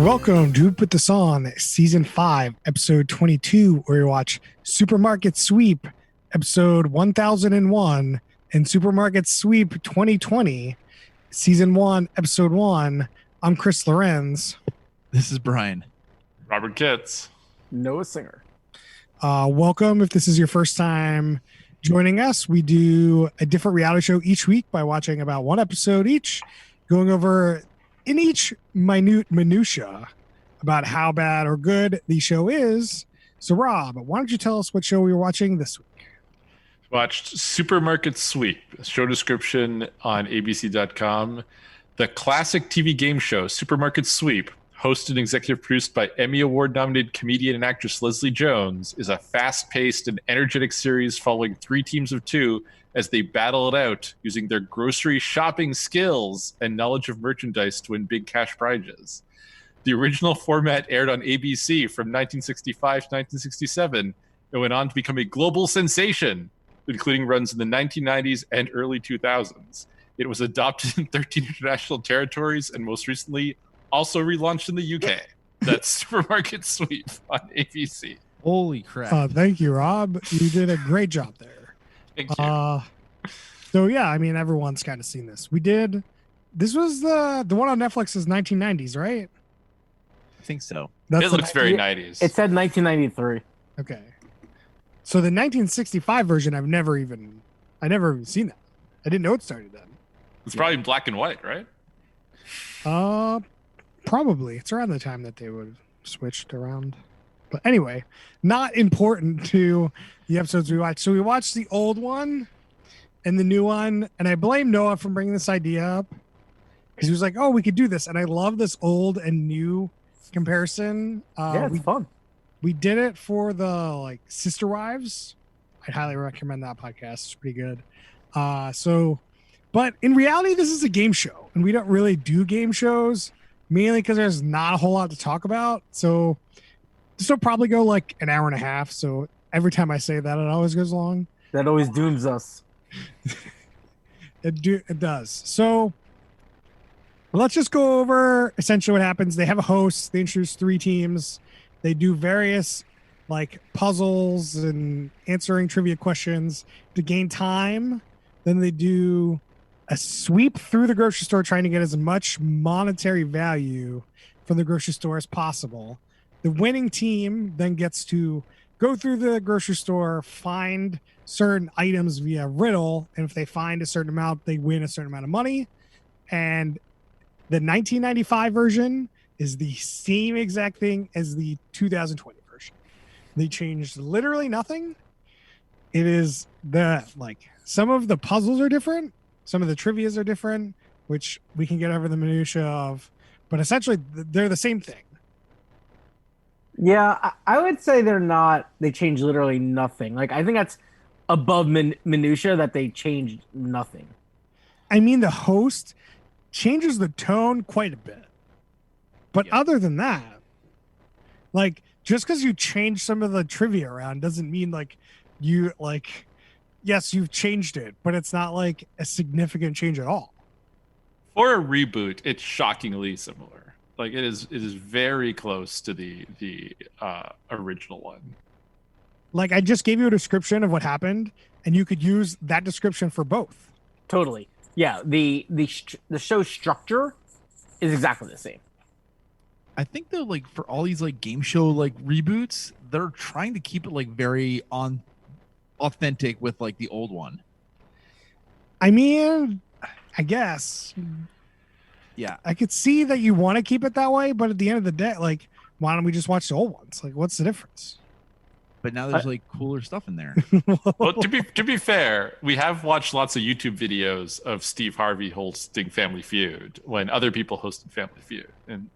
Welcome to Put This On, Season 5, Episode 22, where you watch Supermarket Sweep, Episode 1001, and Supermarket Sweep 2020, Season 1, Episode 1. I'm Chris Lorenz. This is Brian. Robert Kitts. Noah Singer. Welcome. If this is your first time joining us, we do a different reality show each week by watching about one episode each, going over in each minute minutia about how bad or good the show is. So, Rob, why don't you tell us what show we were watching this week? Watched Supermarket Sweep, show description on abc.com. The classic TV game show, Supermarket Sweep, hosted and executive produced by Emmy Award-nominated comedian and actress Leslie Jones, is a fast-paced and energetic series following three teams of two as they battle it out using their grocery shopping skills and knowledge of merchandise to win big cash prizes. The original format aired on ABC from 1965 to 1967 and went on to become a global sensation, including runs in the 1990s and early 2000s. It was adopted in 13 international territories and most recently also relaunched in the UK. That's Supermarket Sweep on ABC. Holy crap. Thank you, Rob. You did a great job there. Thank you. So yeah, I mean, everyone's kind of seen this. This was the one on Netflix is 1990s, right? I think so. It looks very 90s. It said 1993. Okay. So the 1965 version, I've never even seen that. I didn't know it started then. It's probably in black and white, right? Probably. It's around the time that they would switched around. But anyway, not important to the episodes we watched. So we watched the old one and the new one, and I blame Noah for bringing this idea up because he was like, "Oh, we could do this," and I love this old and new comparison. Yeah, it's fun. We did it for the Sister Wives. I'd highly recommend that podcast. It's pretty good. But in reality, this is a game show, and we don't really do game shows mainly because there's not a whole lot to talk about. So this will probably go like an hour and a half. So every time I say that, it always goes long. That always dooms us. It does. So let's just go over essentially what happens. They have a host. They introduce three teams. They do various puzzles and answering trivia questions to gain time. Then they do a sweep through the grocery store trying to get as much monetary value from the grocery store as possible. The winning team then gets to go through the grocery store, find certain items via riddle, and if they find a certain amount, they win a certain amount of money. And the 1995 version is the same exact thing as the 2020 version. They changed literally nothing. It is some of the puzzles are different, some of the trivias are different, which we can get over the minutia of, but essentially they're the same thing. Yeah, I would say they're not. They changed literally nothing. I think that's above minutia that they changed nothing. I mean, the host changes the tone quite a bit. But other than that, just because you change some of the trivia around doesn't mean yes, you've changed it, but it's not like a significant change at all. For a reboot, it's shockingly similar. It is very close to the original one. I just gave you a description of what happened, and you could use that description for both. Totally. Yeah, the show structure is exactly the same. I think that for all these game show reboots, they're trying to keep it very authentic with the old one. I mean, I guess. Yeah, I could see that you want to keep it that way, but at the end of the day, why don't we just watch the old ones? What's the difference? But now there's cooler stuff in there. Well, to be fair, we have watched lots of YouTube videos of Steve Harvey hosting Family Feud when other people hosted Family Feud,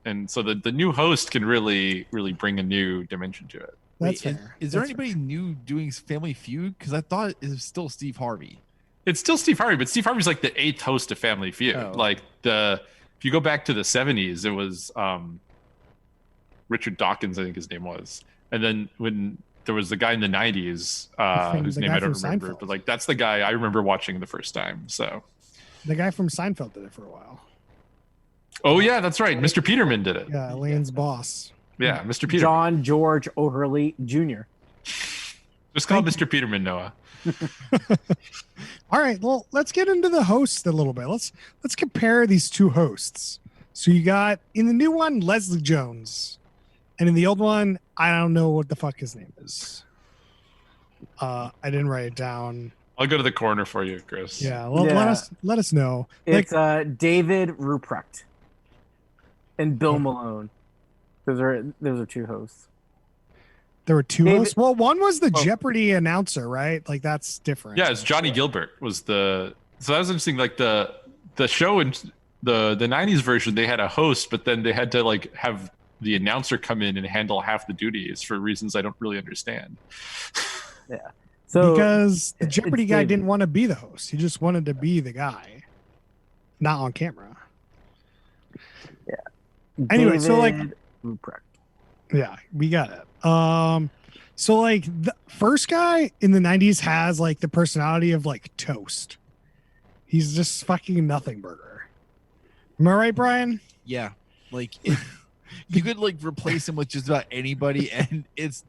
and so the new host can really bring a new dimension to it. That's Wait, fair. Is there anybody new doing Family Feud? Because I thought it was still Steve Harvey. It's still Steve Harvey, but Steve Harvey's the 8th host of Family Feud. Oh. If you go back to the 70s, it was Richard Dawkins, I think his name was, and then when there was the guy in the 90s whose name I don't remember, Seinfeld. but that's the guy I remember watching the first time. So the guy from Seinfeld did it for a while. Oh yeah, that's right. Mr. Peterman did it. Yeah, Elaine's boss. Yeah, Mr. Peterman. John George O'Hurley Jr. Just call Thank Mr. Peterman, Noah. All right, well, let's get into the hosts a little bit. Let's compare these two hosts. So you got in the new one Leslie Jones, and in the old one, I don't know what the fuck his name is. I didn't write it down. I'll go to the corner for you, Chris. Yeah, Yeah. let us know. It's David Ruprecht and Bill Malone. Those are two hosts. There were two David- hosts. Well, one was the Oh. Jeopardy announcer, right? Like that's different. Yeah, it's Johnny Gilbert was the. So that was interesting. Like the show in the 90s version, they had a host, but then they had to like have the announcer come in and handle half the duties for reasons I don't really understand. So because the it's Jeopardy guy David. didn't want to be the host. He just wanted to be the guy, not on camera. Anyway, so, like- David Ruprecht. Yeah, we got it. So like the first guy in the 90s has like the personality of like toast. He's just fucking nothing burger. Am I right, Brian? Yeah, like you could like replace him with just about anybody, and it's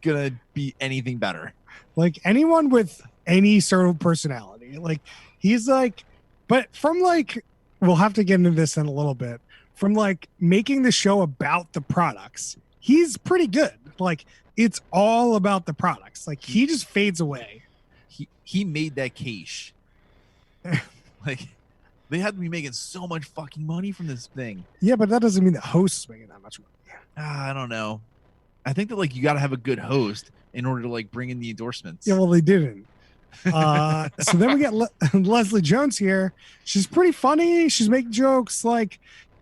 gonna be anything better. Like anyone with any sort of personality. Like he's like, but from like, we'll have to get into this in a little bit. From like making the show about the products, he's pretty good. Like it's all about the products. Like he just fades away. He made that quiche. Like they had to be making so much fucking money from this thing. Yeah, but that doesn't mean the host's making that much money. I don't know. I think that like you got to have a good host in order to like bring in the endorsements. Yeah, well, they didn't. So then we get Leslie Jones here. She's pretty funny. She's making jokes. Like,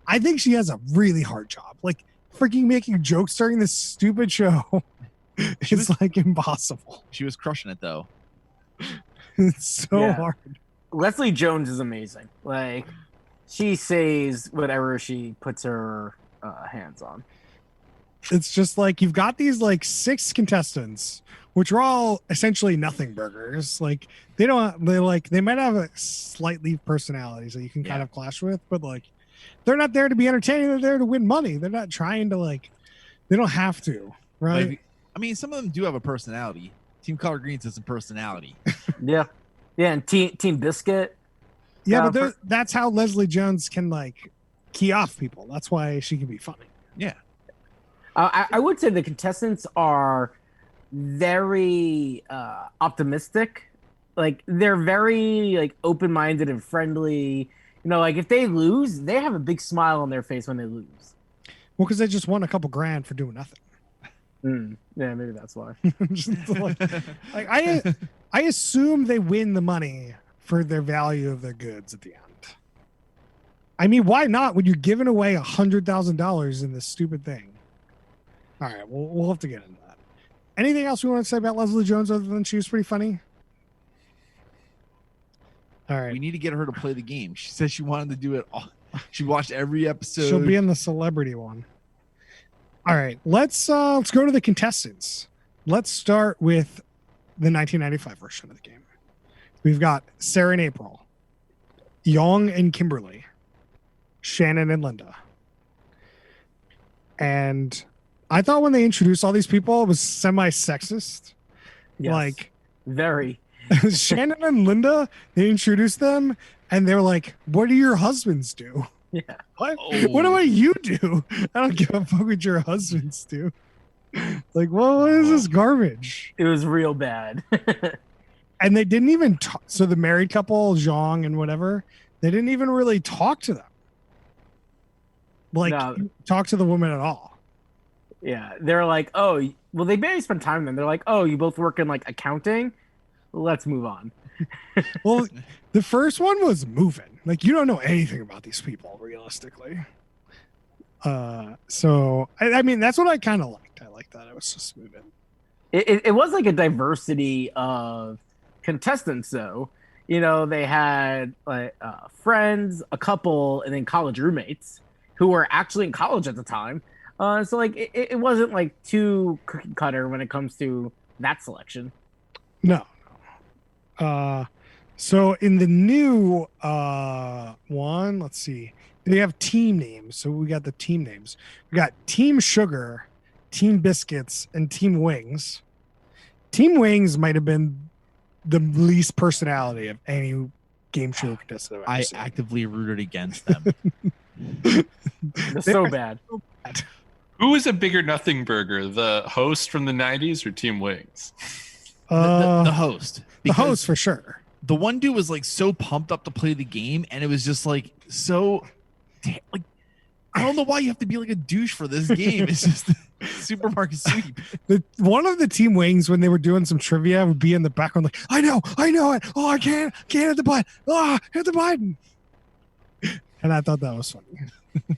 I think she has a really hard job. Like, freaking making jokes during this stupid show is like impossible. She was crushing it though. It's so Yeah. hard. Leslie Jones is amazing. Like she says whatever she puts her hands on. It's just like you've got these like 6 contestants, which are all essentially nothing burgers. Like they might have a slightly personalities that you can kind Yeah. of clash with, but like they're not there to be entertaining. They're there to win money. They're not trying to like. They don't have to, right? Like, I mean, some of them do have a personality. Team Color Greens has some personality. Yeah. Yeah, and Team Biscuit. Yeah, Uh, but that's how Leslie Jones can like key off people. That's why she can be funny. Yeah. I would say the contestants are very optimistic. Like they're very like open-minded and friendly. You know, like if they lose, they have a big smile on their face when they lose. Well, because they just won a couple grand for doing nothing. Yeah, maybe that's why. Just like I assume they win the money for their value of their goods at the end. I mean, why not when you're giving away $100,000 in this stupid thing? All right, we'll have to get into that. Anything else we want to say about Leslie Jones other than she was pretty funny? All right, We need to get her to play the game. She said she wanted to do it all. She watched every episode. she'll be in the celebrity one. All right, let's go to the contestants. Let's start with the 1995 version of the game. We've got Sarah and April, Young and Kimberly, Shannon and Linda. And I thought when they introduced all these people, it was semi-sexist. Yes. Like Very. Shannon and Linda, they introduced them and they were like, what do your husbands do? Yeah. What? Oh. What do you do? I don't give a fuck what your husbands do. Like, what is this garbage? It was real bad. And they didn't even talk. So the married couple, Zhang and whatever, they didn't even really talk to them. Like, No. talk to the woman at all. Yeah, they're like, oh, well, they barely spend time with them. They're like, oh, you both work in like accounting. Let's move on. Well, the first one was moving. Like, you don't know anything about these people, realistically. So I mean, that's what I kind of liked. I liked that it was just moving. It was like a diversity of contestants, though. You know, they had like friends, a couple, and then college roommates who were actually in college at the time. So like, it wasn't like too cookie cutter when it comes to that selection. No. So in the new one, let's see. they have team names. So we got the team names. We got Team Sugar, Team Biscuits, and Team Wings. Team Wings might have been the least personality of any game show contestant I've ever I seen. actively rooted against them. They're so bad. Who was a bigger nothing burger, the host from the 90s or Team Wings? The host. The host Because for sure. the one dude was like so pumped up to play the game, and it was just like so like I don't know why you have to be like a douche for this game. It's just supermarket sweep. One of the Team Wings, when they were doing some trivia, would be in the background like, I know it. Oh, I can't hit the button. Oh, hit the button. And I thought that was funny.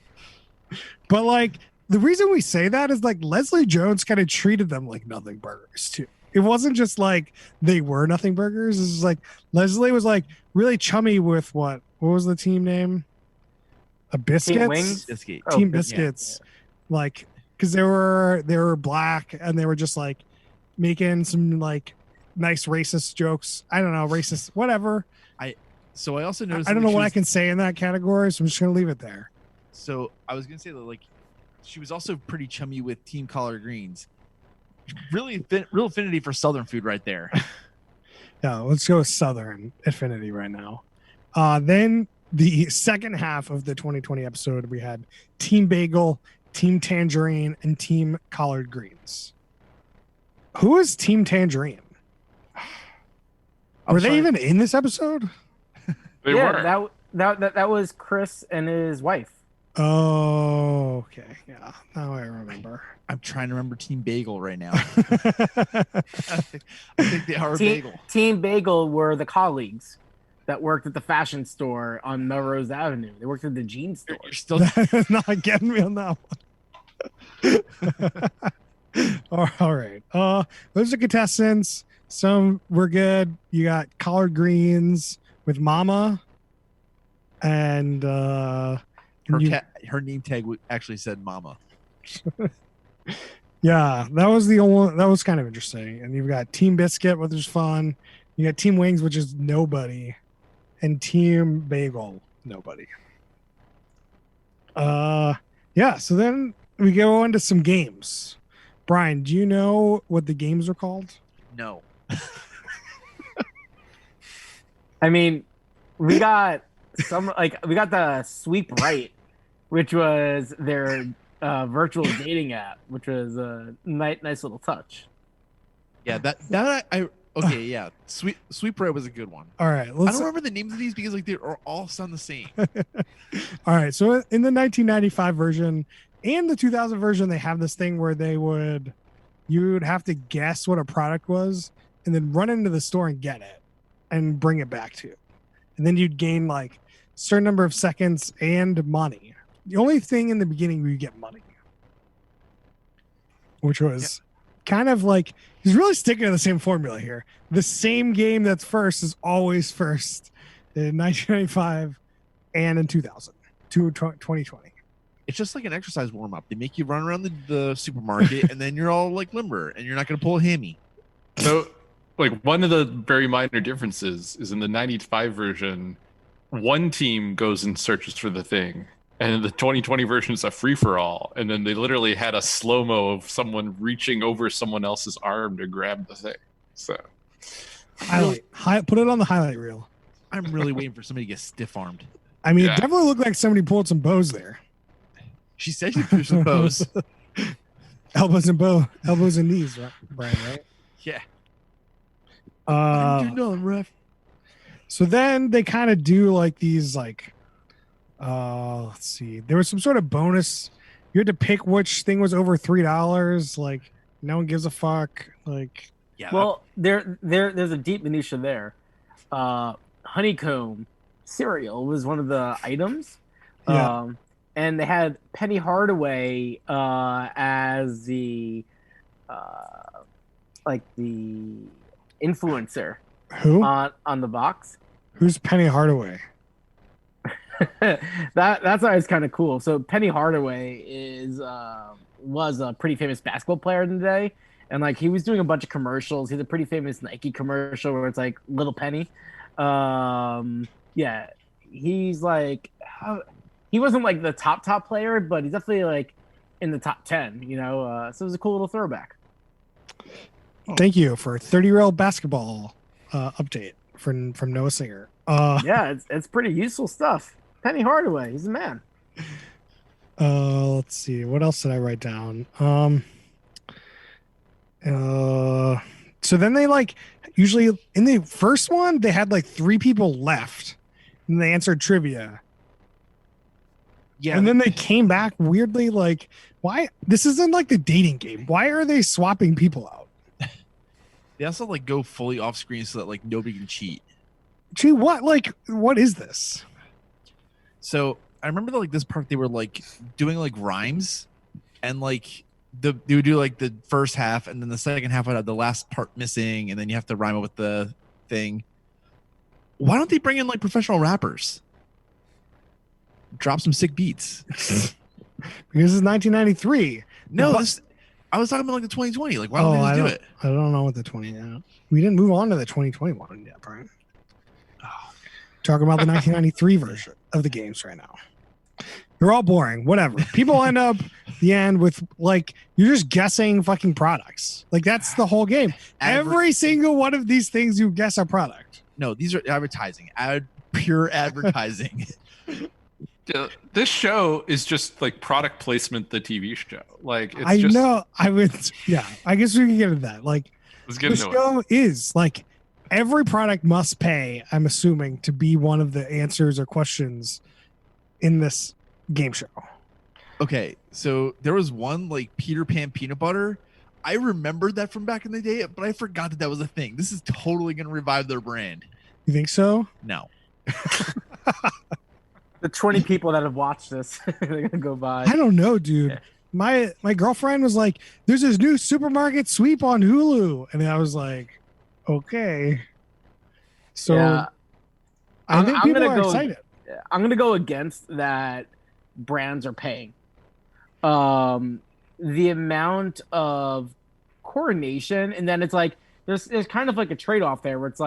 But like the reason we say that is like Leslie Jones kind of treated them like nothing burgers too. It wasn't just like they were nothing burgers. It's just like Leslie was like really chummy with what was the team name? A Biscuits? Team Wings? Biscuit. Oh, Team yeah, Biscuits. Like because they were black and they were just like making some like nice racist jokes. I don't know, racist, whatever. So I also noticed I don't know like, what she I was- can say in that category, so I'm just gonna leave it there. So I was gonna say that like she was also pretty chummy with Team Collard Greens. Really real affinity for Southern food right there. Yeah, let's go with Southern Affinity right now. Then the second half of the 2020 episode, we had Team Bagel, Team Tangerine, and Team Collard Greens. Who is Team Tangerine? I'm Were they sorry. even in this episode? They yeah, were. that was Chris and his wife. Oh, okay. Yeah, now I remember. I'm trying to remember Team Bagel right now. I think they are a bagel. Team Bagel were the colleagues that worked at the fashion store on Melrose Avenue. They worked at the jeans store. You're still That's not getting me on that one. All right. Those are contestants. Some were good. You got Collard Greens with Mama, and her you- her name tag actually said Mama. yeah, that was the only. That was kind of interesting. And you've got Team Biscuit, which is fun. You got Team Wings, which is nobody, and Team Bagel, nobody. Yeah. So then we go into some games. Brian, do you know what the games are called? No. I mean, we got we got the Sweep Right, which was their virtual dating app, which was a nice little touch. Yeah, that I okay, yeah. Sweep Right was a good one. All right. I Let's. don't remember the names of these because like they all sound the same. All right. So in the 1995 version and the 2000 version, they have this thing where you would have to guess what a product was and then run into the store and get it and bring it back to you. And then you'd gain like a certain number of seconds and money. The only thing in the beginning where you get money, which was kind of like, he's really sticking to the same formula here. The same game that's first is always first in 1995 and in 2020. It's just like an exercise warm up. They make you run around the supermarket and then you're all like limber and you're not gonna pull a hammy. So, like, one of the very minor differences is in the 95 version, one team goes and searches for the thing. And in the 2020 version, it's a free for all. And then they literally had a slow mo of someone reaching over someone else's arm to grab the thing. So, Put it on the highlight reel. I'm really waiting for somebody to get stiff armed. I mean, Yeah. it definitely looked like somebody pulled some bows there. She said she threw some bows. Elbows and knees, right, Brian, right? Yeah. Uh, You're done, ref. so then they kind of do like these like let's see. There was some sort of bonus. You had to pick which thing was over $3. Like no one gives a fuck. Like Yeah. Well, there's a deep minutia there. Honeycomb cereal was one of the items. Yeah. And they had Penny Hardaway as the the influencer who? on the box. Who's Penny Hardaway? That's always kind of cool. So Penny Hardaway was a pretty famous basketball player in the day, and like he was doing a bunch of commercials. He's a pretty famous Nike commercial where it's like Little Penny. Yeah, he's like he wasn't like the top player, but he's definitely like in the top 10. So it was a cool little throwback. Thank you for 30-year-old basketball update from Noah Singer. Yeah, it's pretty useful stuff. Penny Hardaway, he's a man. Let's see. What else did I write down? So then they usually in the first one they had 3 people left and they answered trivia. Yeah. And then they came back weirdly why this isn't like the dating game. Why are they swapping people out? They also go fully off screen so that nobody can cheat. Gee, what is this? So I remember this part they were doing rhymes and they would do the first half and then the second half would have the last part missing and then you have to rhyme it with the thing. Why don't they bring in professional rappers? Drop some sick beats. Because it's 1993. No, I was talking about the 2020. Why don't they just do it? I don't know what the 20. We didn't move on to the 2021 yet, Brian. Talking about the 1993 version of the games right now. They're all boring. Whatever. People end up the end with you're just guessing fucking products. That's the whole game. Every single one of these things you guess a product. No, these are advertising. Pure advertising. This show is just product placement, the TV show. It's I just, know. I would. Yeah. I guess we can get into that. Let's get The into it. show is every product must pay. I'm assuming to be one of the answers or questions in this game show. Okay, so there was one Peter Pan peanut butter. I remembered that from back in the day, but I forgot that was a thing. This is totally going to revive their brand. You think so? No. The 20 people that have watched this, they're gonna go by. I don't know, dude. Yeah. My girlfriend was like, "There's this new supermarket sweep on Hulu," and I was like, "Okay." So Yeah. I think I'm people gonna are go- excited. I'm gonna go against that. Brands are paying. The amount of coordination, and then it's there's kind of a trade-off there where it's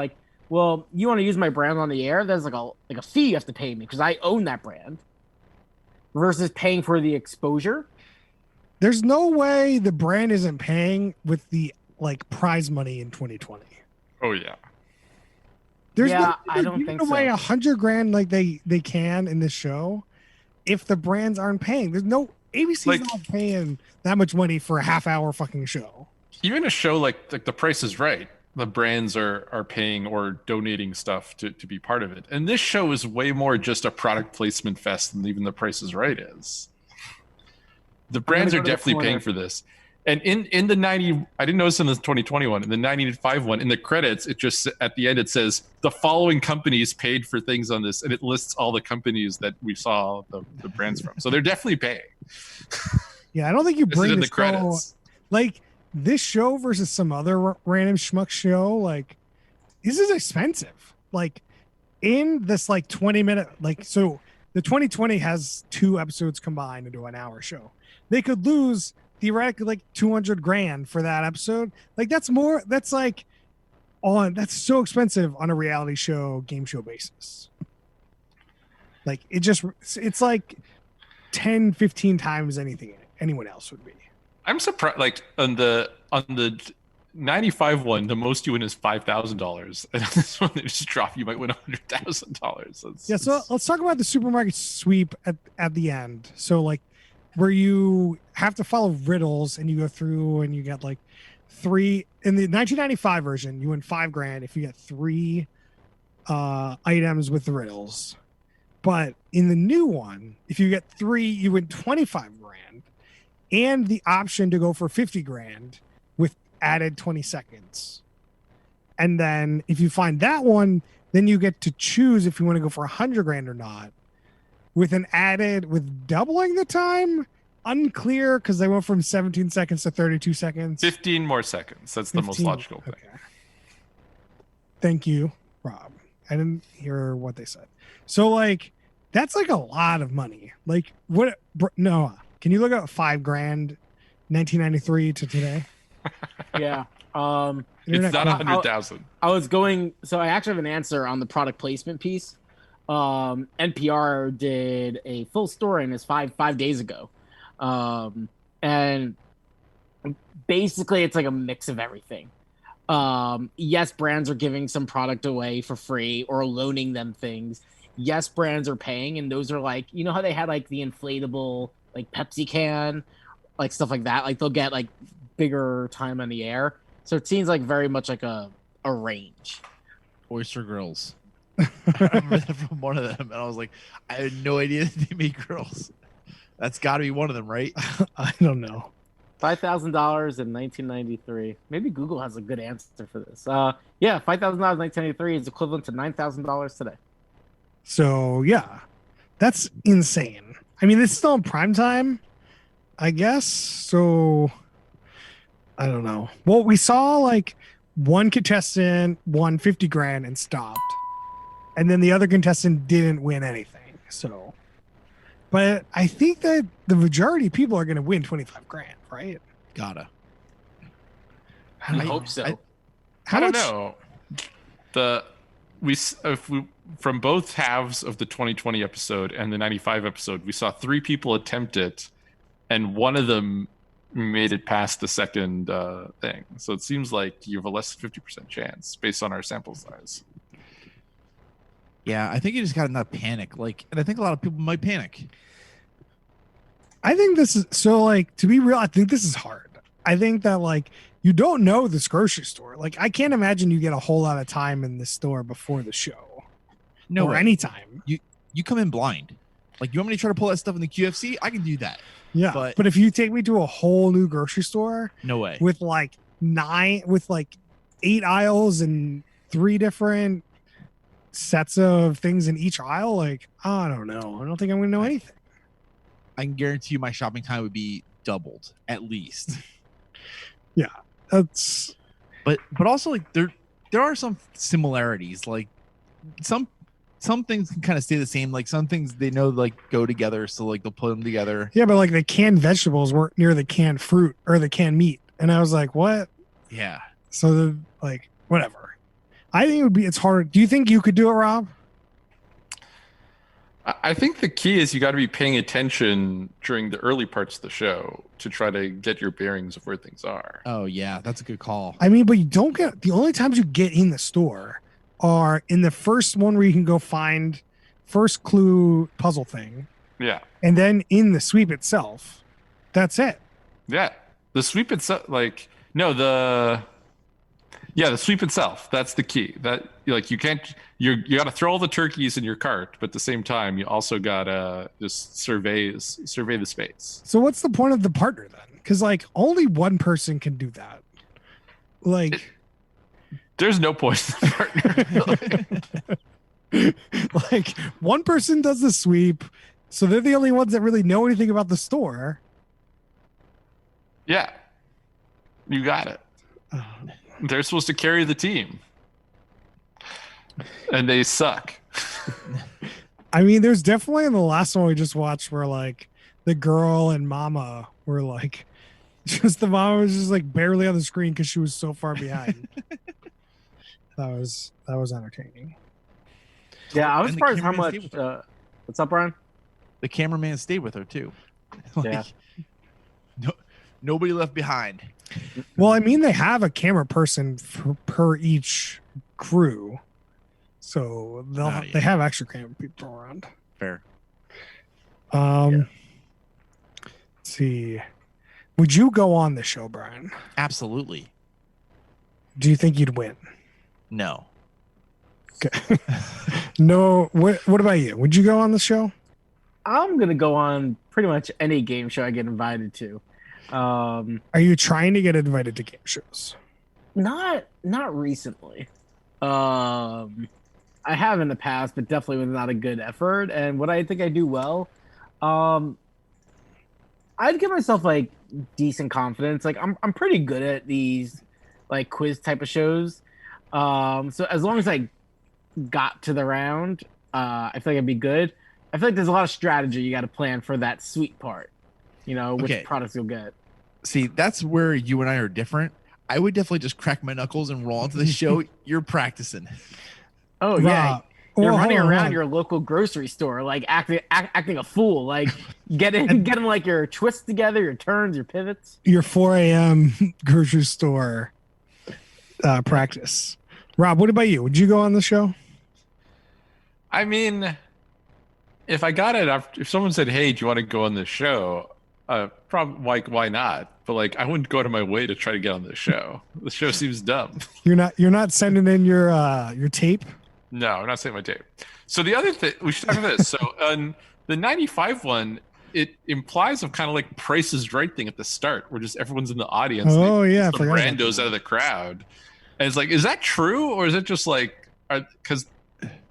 well, you want to use my brand on the air? There's a fee you have to pay me because I own that brand. Versus paying for the exposure. There's no way the brand isn't paying with the prize money in 2020. Oh yeah. There's Yeah, no I don't think away so. $100,000 they can in this show if the brands aren't paying. There's no ABC's not paying that much money for a half-hour fucking show. Even a show like The Price is Right, the brands are paying or donating stuff to be part of it. And this show is way more just a product placement fest than even The Price is Right is. The brands go are to the definitely corner. paying for this. And in the 90, I didn't notice in the 2021, in the 95 one, in the credits, it just at the end it says the following companies paid for things on this, and it lists all the companies that we saw the brands from. So they're definitely paying. Yeah, I don't think you This is bring in this the credits. this show versus some other random schmuck show. This is expensive. In this 20-minute so the 2020 has 2 episodes combined into an hour show. They could lose theoretically $200,000 for that episode. That's so expensive on a reality show game show basis. It's 10 15 times anyone else would be. I'm surprised. On the 95 one, the most you win is $5,000, and on this one they just drop. You might win $100,000. Yeah, so let's talk about the supermarket sweep at the end. So where you have to follow riddles and you go through and you get 3 in the 1995 version, you win $5,000 if you get 3 items with the riddles. But in the new one, if you get 3, you win $25,000 and the option to go for $50,000 with added 20 seconds. And then if you find that one, then you get to choose if you want to go for $100,000 or not. With doubling the time, unclear because they went from 17 seconds to 32 seconds. 15 more seconds. That's the most 15. logical thing. Okay. Thank you, Rob. I didn't hear what they said. So that's a lot of money. What? Noah, can you look at $5,000, 1993 to today? Yeah. It's not Internet- 100,000. I was going. So I actually have an answer on the product placement piece. NPR did a full story on this five days ago, and basically it's like a mix of everything. Yes, brands are giving some product away for free or loaning them things. Yes, brands are paying, and those are like, you know how they had like the inflatable like Pepsi can, like stuff like that. Like they'll get like bigger time on the air. So it seems like very much like a range. Oyster Grills. I remember that from one of them, and I was like, I had no idea that they made grills. That's got to be one of them, right? I don't know. $5,000 in 1993. Maybe Google has a good answer for this. Yeah, $5,000 in 1993 is equivalent to $9,000 today. So yeah, that's insane. I mean, it's still in prime time, I guess. So I don't know. Well, we saw like one contestant won 50 grand and stopped, and then the other contestant didn't win anything. So, but I think that the majority of people are going to win 25 grand, right? Gotta. I hope so. How I don't much? know. If we from both halves of the 2020 episode and the 95 episode, we saw 3 people attempt it, and one of them made it past the second thing. So it seems like you have a less than 50% chance based on our sample size. Yeah, I think you just got to not panic. Like, and I think a lot of people might panic. I think this is so, like, to be real, I think this is hard. I think that, like, you don't know this grocery store. Like, I can't imagine you get a whole lot of time in the store before the show. No or way. anytime. You come in blind. Like, you want me to try to pull that stuff in the QFC? I can do that. Yeah. But But if you take me to a whole new grocery store no way. with like 8 aisles and 3 different sets of things in each aisle, like, I don't know. I don't think I'm gonna know anything. I can guarantee you my shopping time would be doubled at least. That's But also, like, there are some similarities. Like some things can kind of stay the same. Like some things they know like go together, so like they'll put them together. yeah, but like the canned vegetables weren't near the canned fruit or the canned meat. And I was like, what? Yeah. So like whatever. I think it's hard. Do you think you could do it, Rob? I think the key is you got to be paying attention during the early parts of the show to try to get your bearings of where things are. Oh yeah, that's a good call. I mean, but you don't get the only times you get in the store are in the first one where you can go find first clue puzzle thing, Yeah. and then in the sweep itself. That's it. Yeah. The sweep itself, like, no, the sweep itself. That's the key. That, like, you can't, you got to throw all the turkeys in your cart, but at the same time, you also got to just survey the space. So what's the point of the partner then? Because like only one person can do that. Like, There's no point in the partner. like one person does the sweep, so they're the only ones that really know anything about the store. Yeah. You got it. They're supposed to carry the team. And they suck. I mean, there's definitely in the last one we just watched where like the girl and mama were like, just the mama was just like barely on the screen because she was so far behind. that was entertaining. Yeah, I was And the surprised how cameraman much. stayed with her. What's up, Brian? The cameraman stayed with her too. Like, Yeah. Nobody left behind. Well, I mean, they have a camera person per each crew, so yeah. they have extra camera people around. Fair. Let's see. Would you go on the show, Brian? Absolutely. Do you think you'd win? No. Okay. No. What about you? Would you go on the show? I'm gonna go on pretty much any game show I get invited to. Are you trying to get invited to game shows? Not recently. I have in the past, but definitely with not a good effort. And what I think I do well, I'd give myself like decent confidence. Like I'm pretty good at these like quiz type of shows. So as long as I got to the round, I feel like I'd be good. I feel like there's a lot of strategy you got to plan for that sweet part. You know, which Okay. products you'll get. See, that's where you and I are different. I would definitely just crack my knuckles and roll into the show. You're practicing. Oh yeah, You're Well, running hold on, around hold on. your local grocery store, like acting a fool, like getting like your twists together, your turns, your pivots. Your 4 a.m. grocery store practice. Rob, what about you? Would you go on the show? I mean, if I got it, if someone said, "Hey, do you want to go on this show?" Probably like, why not? But like, I wouldn't go to my way to try to get on this show. The show seems dumb. You're not sending in your tape. No, I'm not saying my tape. So the other thing we should talk about this. So on the '95 one, it implies of kind of like Price is Right thing at the start, where just everyone's in the audience. Oh, and they yeah, I some forgot about randos that. out of the crowd, and it's like, is that true or is it just like, because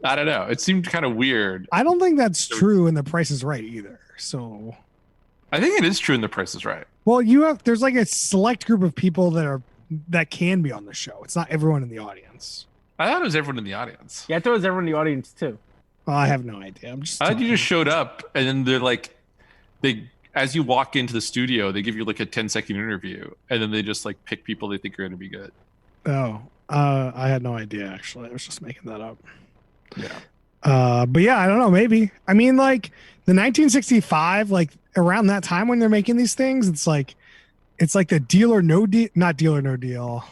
I don't know. It seemed kind of weird. I don't think that's true in The Price is Right either. So, I think it is true in The Price is Right. well, there's like a select group of people that can be on the show. It's not everyone in the audience. I thought it was everyone in the audience. Yeah, I thought it was everyone in the audience too. Well, I have no idea. I'm just. I thought you talking. just showed up and then they're like, as you walk into the studio, they give you like a 10-second interview and then they just like pick people they think are going to be good. Oh, I had no idea actually. I was just making that up. Yeah. But yeah, I don't know. Maybe. I mean, like the 1965, like around that time when they're making these things, it's like the Deal or No Deal, not Deal or No Deal.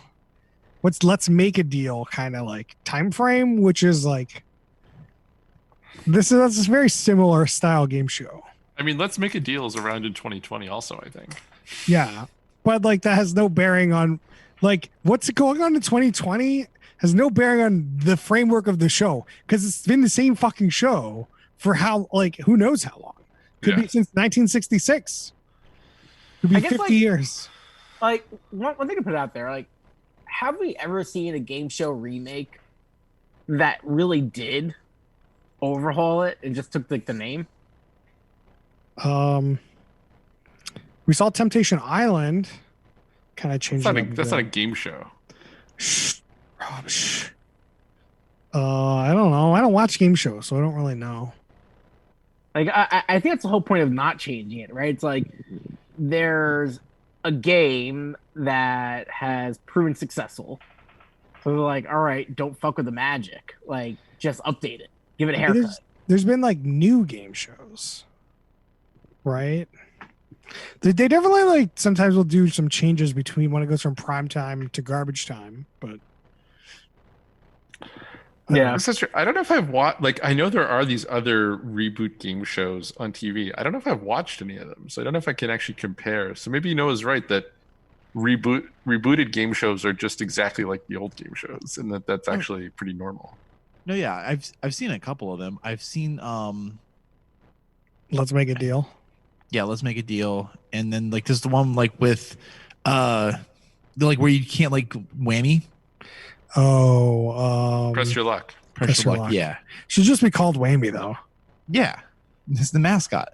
What's Let's Make a Deal kind of like time frame, which is like that's a very similar style game show. I mean, Let's Make a Deal is around in 2020 also, I think. Yeah, but like that has no bearing on like what's going on in 2020 has no bearing on the framework of the show because it's been the same fucking show for who knows how long. Could be since 1966. Could be 50 like, years. Like one thing to put out there, like, have we ever seen a game show remake that really did overhaul it and just took like the name? We saw Temptation Island kind of change. That's not a game show. Shh, Rob, shh. I don't know. I don't watch game shows, so I don't really know. Like, I think that's the whole point of not changing it, right? It's like there's a game that has proven successful. So they're like, all right, don't fuck with the magic. Like, just update it. Give it a haircut. There's been like new game shows, right? They definitely like sometimes will do some changes between when it goes from prime time to garbage time, but yeah. I don't know if I've watched, like, I know there are these other reboot game shows on TV. I don't know if I've watched any of them, so I don't know if I can actually compare. So maybe Noah's right that rebooted game shows are just exactly like the old game shows, and that's actually pretty normal. No, yeah, I've seen a couple of them. I've seen Let's Make a Deal. Yeah, Let's Make a Deal, and then like there's the one like with like where you can't like whammy. Oh, Press your luck. Press your luck. Yeah, should just be called Whammy though. yeah, it's the mascot.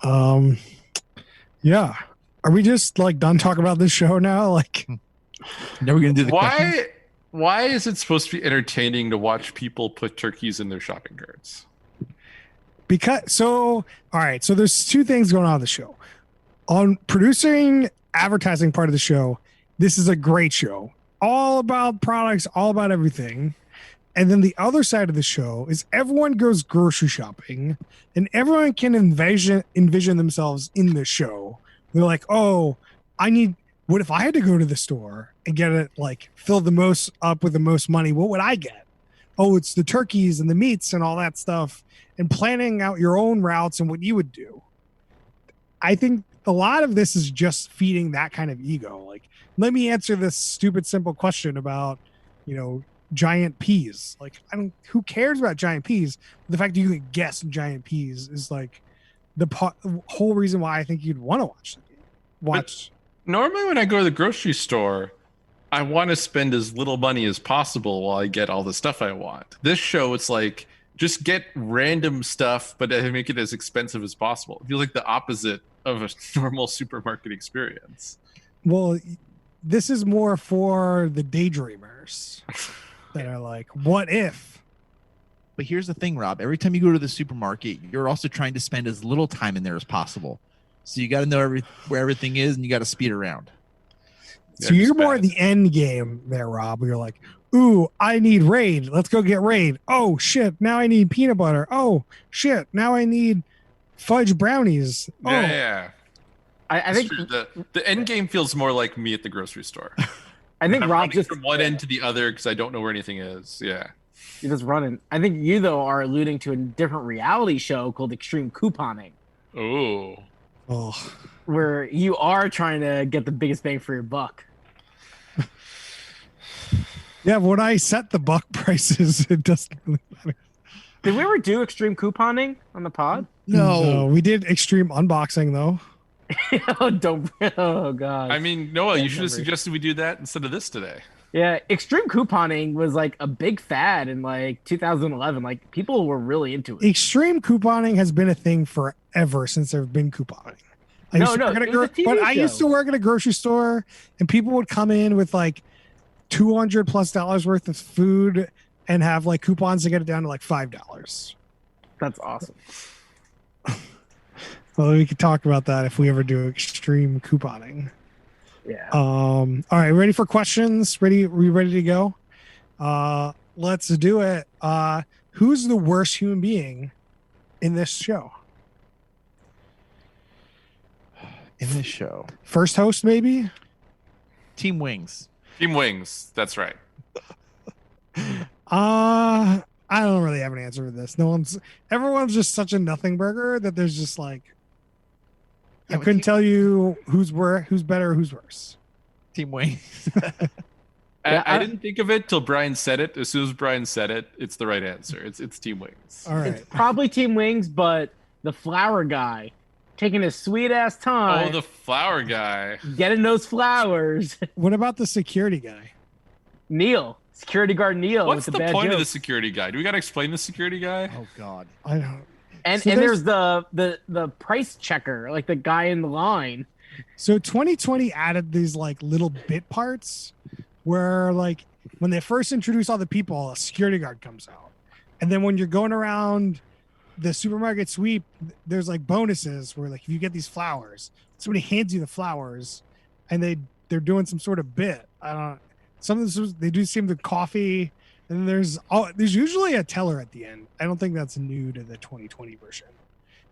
Yeah. Are we just like done talking about this show now? Like, Never gonna do the question. Why is it supposed to be entertaining to watch people put turkeys in their shopping carts? all right, so there's two things going on in the show. On producing advertising part of the show, this is a great show. All about products, all about everything. And then the other side of the show is everyone goes grocery shopping and everyone can envision themselves in the show. They're like, oh, what if I had to go to the store and get it, like fill the most up with the most money? What would I get? Oh, it's the turkeys and the meats and all that stuff, and planning out your own routes and what you would do. I think a lot of this is just feeding that kind of ego. Like, let me answer this stupid, simple question about, giant peas. Like, who cares about giant peas? The fact that you can guess giant peas is like the whole reason why I think you'd want to watch the game. But normally when I go to the grocery store, I want to spend as little money as possible while I get all the stuff I want. This show, it's like, just get random stuff, but make it as expensive as possible. It feels like the opposite of a normal supermarket experience. Well, this is more for the daydreamers that are like, what if? But here's the thing, Rob. Every time you go to the supermarket, you're also trying to spend as little time in there as possible. So you got to know where everything is, and you got to speed around. So Yeah, you're just more bad. the end game there, Rob. You're like, ooh, I need Raid. Let's go get Raid. Oh shit, now I need peanut butter. Oh shit, now I need fudge brownies. Oh, Yeah. I It's think true. The end game feels more like me at the grocery store. I think I'm Rob running just from one end to the other because I don't know where anything is. Yeah. you're just running. I think you though are alluding to a different reality show called Extreme Couponing, Oh. oh. where you are trying to get the biggest bang for your buck. Yeah, when I set the buck prices, it doesn't really matter. Did we ever do Extreme Couponing on the pod? No. We did extreme unboxing though. Oh, don't. Oh god. I mean, Noah, you Bad should have memory. suggested we do that instead of this today. Yeah, extreme couponing was like a big fad in like 2011. Like people were really into it. Extreme couponing has been a thing forever since there've been couponing. No, it was a TV I used to show. work at a grocery store, and people would come in with like $200+ worth of food and have like coupons to get it down to like $5. That's awesome. Well, we could talk about that if we ever do extreme couponing. Yeah. All right, ready for questions? We ready to go? Let's do it. Who's the worst human being in this show? In this show, First host, maybe? Team Wings. Team Wings. That's right. I don't really have an answer for this. Everyone's just such a nothing burger that there's just like Yeah, I but couldn't tell you who's better, who's worse. Team Wings. Yeah, I didn't think of it till Brian said it. As soon as Brian said it, it's the right answer. It's Team Wings. All right. It's probably Team Wings, but the flower guy taking his sweet ass time Oh, the flower guy. getting those flowers. What about the security guy? Neil, security guard Neil. What's with the bad point of the jokes. security guy? Do we got to explain the security guy? Oh God. I don't. And So and there's- there's the price checker, like the guy in the line. So 2020 added these like little bit parts where like when they first introduce all the people, a security guard comes out. And then when you're going around the supermarket sweep, there's like bonuses where like if you get these flowers, somebody hands you the flowers and they're doing some sort of bit. I don't some of this they do seem the coffee and there's usually a teller at the end. I don't think that's new to the 2020 version.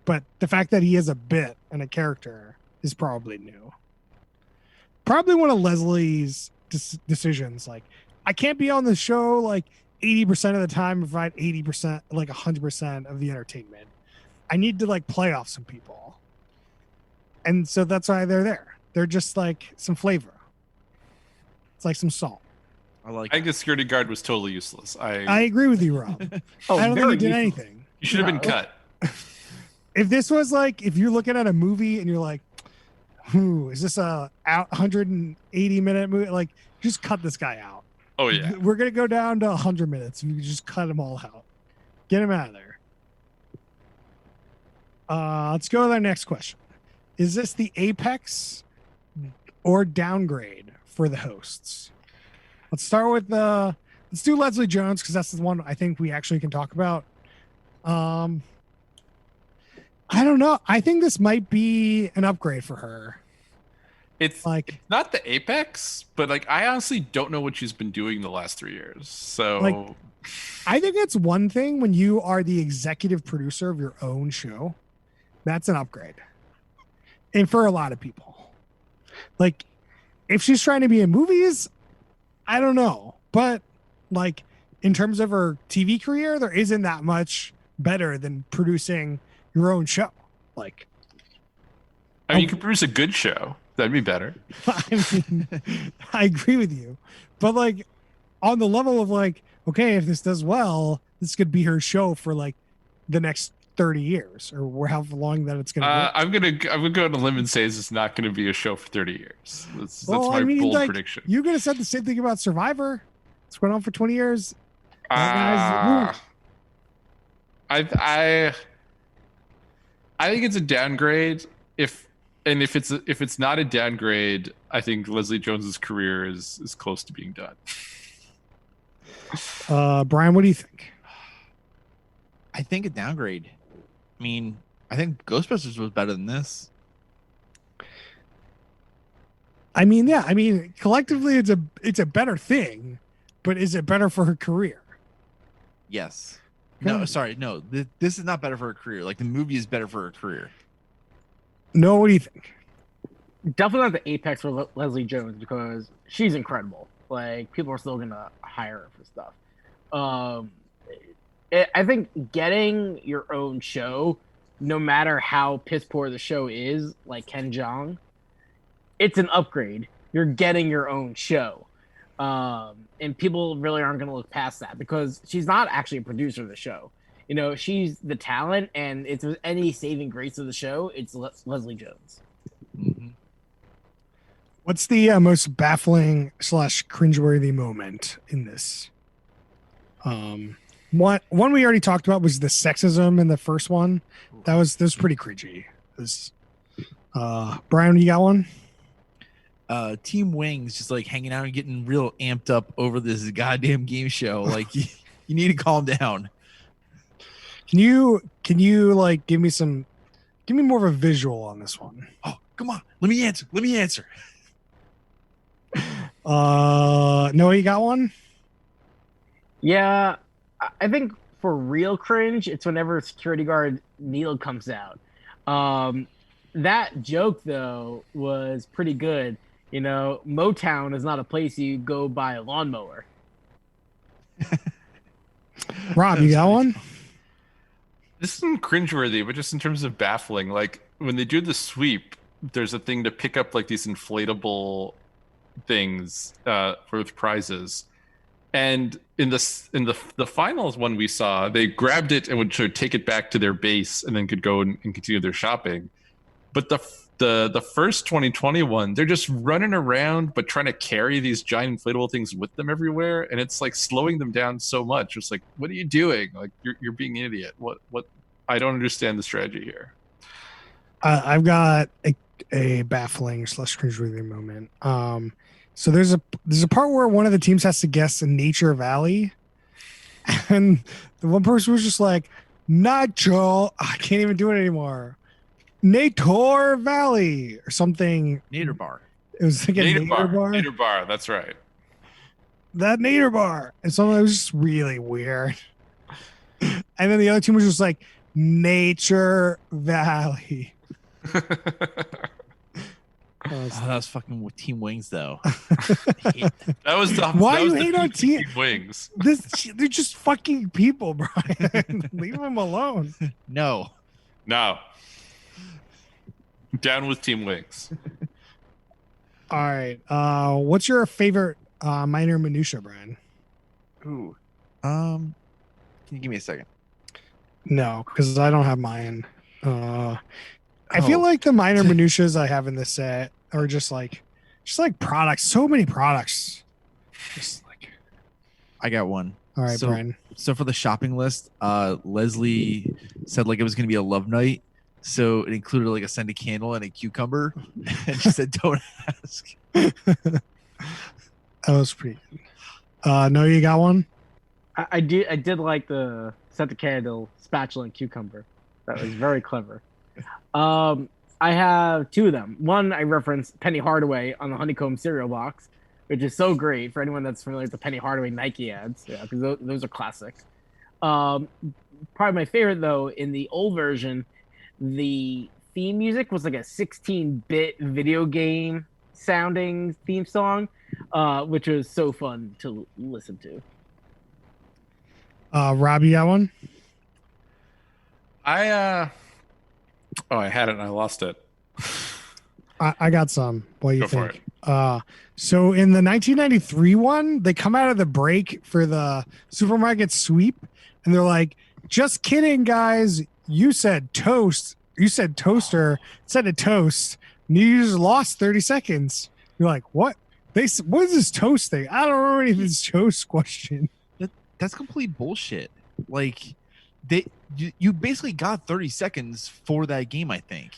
But the fact that he has a bit and a character is probably new. Probably one of Leslie's decisions. Like, I can't be on the show like 80% of the time, provide 80%, like 100% of the entertainment. I need to like play off some people. And so that's why they're there. They're just like some flavor. It's like some salt. I like. I think the security guard was totally useless. I agree with you, Rob. Oh, I don't think very he did useful. anything. you should have been No. cut. If this was like, if you're looking at a movie and you're like, is this a 180-minute movie? Like, just cut this guy out. Oh yeah. We're going to go down to 100 minutes. You just cut them all out. Get him out of there. Let's go to our next question. Is this the apex or downgrade for the hosts? Let's start with let's do Leslie Jones because that's the one I think we actually can talk about. I don't know. I think this might be an upgrade for her. It's Like, not the apex, but like I honestly don't know what she's been doing the last 3 years. So Like, I think it's one thing when you are the executive producer of your own show. That's an upgrade. And for a lot of people. Like, if she's trying to be in movies, I don't know. But, like, in terms of her TV career, there isn't that much better than producing your own show. Like, I mean, you could produce a good show. That'd be better. I mean, I agree with you. But, like, on the level of, like, okay, if this does well, this could be her show for, like, the next 30 years or however long that it's going to be. I'm gonna go on a limb and say this is not gonna be a show for 30 years. That's Well, my I mean, bold like, prediction. You could have said the same thing about Survivor. It's went on for 20 years. I think it's a downgrade. If it's not a downgrade, I think Leslie Jones's career is close to being done. Brian, what do you think? I think a downgrade. I mean, I think Ghostbusters was better than this. I mean, yeah. I mean, collectively, it's a better thing, but is it better for her career? Yes. No, Okay. sorry, no. This is not better for her career. Like the movie is better for her career. No, what do you think? Definitely not the apex for Leslie Jones because she's incredible. Like people are still gonna hire her for stuff. I think getting your own show, no matter how piss poor the show is, like Ken Jeong, it's an upgrade. You're getting your own show. And people really aren't going to look past that because she's not actually a producer of the show. You know, she's the talent, and it's any saving grace of the show, it's Leslie Jones. Mm-hmm. What's the most baffling / cringeworthy moment in this? One we already talked about was the sexism in the first one. That was pretty cringy. Brian, you got one? Team Wings just like hanging out and getting real amped up over this goddamn game show. Like you need to calm down. Can you like give me more of a visual on this one? Oh, come on. Let me answer. Noah, you got one? Yeah, I think for real cringe, it's whenever security guard Neil comes out. That joke though was pretty good. You know, Motown is not a place you go buy a lawnmower. Rob, you got one? This isn't cringeworthy, but just in terms of baffling, like when they do the sweep, there's a thing to pick up like these inflatable things with prizes. And in the finals one we saw, they grabbed it and would sort of take it back to their base and then could go and continue their shopping. But the first 2021, they're just running around but trying to carry these giant inflatable things with them everywhere, and it's like slowing them down so much. It's like, what are you doing? Like you're being an idiot. What I don't understand the strategy here. I've got a baffling / cringeworthy moment. So there's a part where one of the teams has to guess a Nature Valley, and the one person was just like, "Nacho, I can't even do it anymore. Nator Valley or something." Nader bar. It was like a Nader bar. Nader bar, that's right. That Nader bar, and something that was just really weird. And then the other team was just like Nature Valley. That was fucking with Team Wings though. That was the Why that was you the hate on Team Team Wings? They're just fucking people, Brian. Leave them alone. No. Down with Team Wings. All right. What's your favorite minor minutia, Brian? Ooh. Can you give me a second? No, because I don't have mine. I feel like the minor minutiae I have in this set are just like products. So many products. Just like. I got one. All right, Brian. So for the shopping list, Leslie said like it was going to be a love night. So it included like a scented candle and a cucumber. And she said, don't ask. That was pretty good. No, you got one? I did like the set the candle, spatula, and cucumber. That was very clever. I have two of them. One, I referenced Penny Hardaway on the Honeycomb cereal box, which is so great for anyone that's familiar with the Penny Hardaway Nike ads. Yeah, because those are classics. Probably my favorite, though, in the old version, the theme music was like a 16-bit video game sounding theme song, which was so fun to listen to. Rob, you got one? I had it and I lost it. I got some. What do you Go for think? So in the 1993 one, they come out of the break for the supermarket sweep, and they're like, "Just kidding, guys. You said toast. You said toaster. Said a toast. And you just lost 30 seconds." You're like, "What? What is this toast thing? I don't remember any of this toast question." That's complete bullshit. Like you basically got 30 seconds for that game, I think.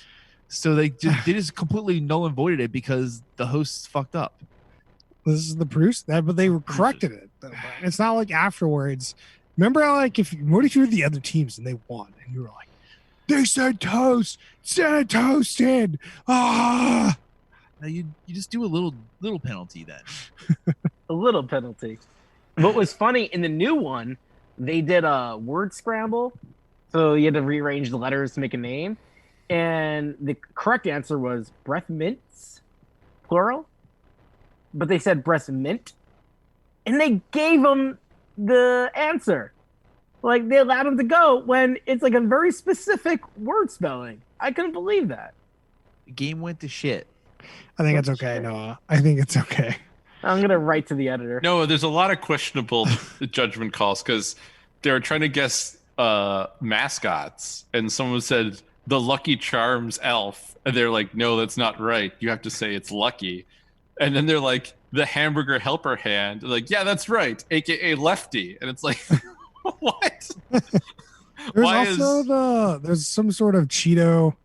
So they just completely null and voided it because the hosts fucked up. This is the proof that, but they corrected it. It's not like afterwards. Remember how what if you were the other teams and they won and you were like, "They said toast, said toasted." No, you just do a little penalty then. A little penalty. What was funny in the new one, they did a word scramble, so you had to rearrange the letters to make a name, and the correct answer was breath mints, plural, but they said breast mint, and they gave them the answer. Like they allowed them to go when it's like a very specific word spelling. I couldn't believe that. The game went to shit. I think it's okay, Noah. I think it's okay. I'm gonna write to the editor. No, there's a lot of questionable judgment calls because they were trying to guess mascots, and someone said the Lucky Charms elf, and they're like, no, that's not right. You have to say it's Lucky. And then they're like, the Hamburger Helper Hand. They're like, yeah, that's right, aka Lefty. And it's like, what? There's some sort of Cheeto.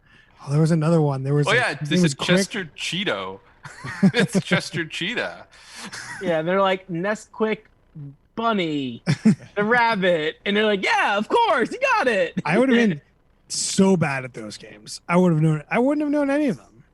Oh, there was another one. There was. Oh yeah, they said Chester Cheeto. It's Chester Cheetah. Yeah, they're like Nesquik Bunny, the rabbit, and they're like, yeah, of course, you got it. I would have been so bad at those games. I wouldn't have known any of them.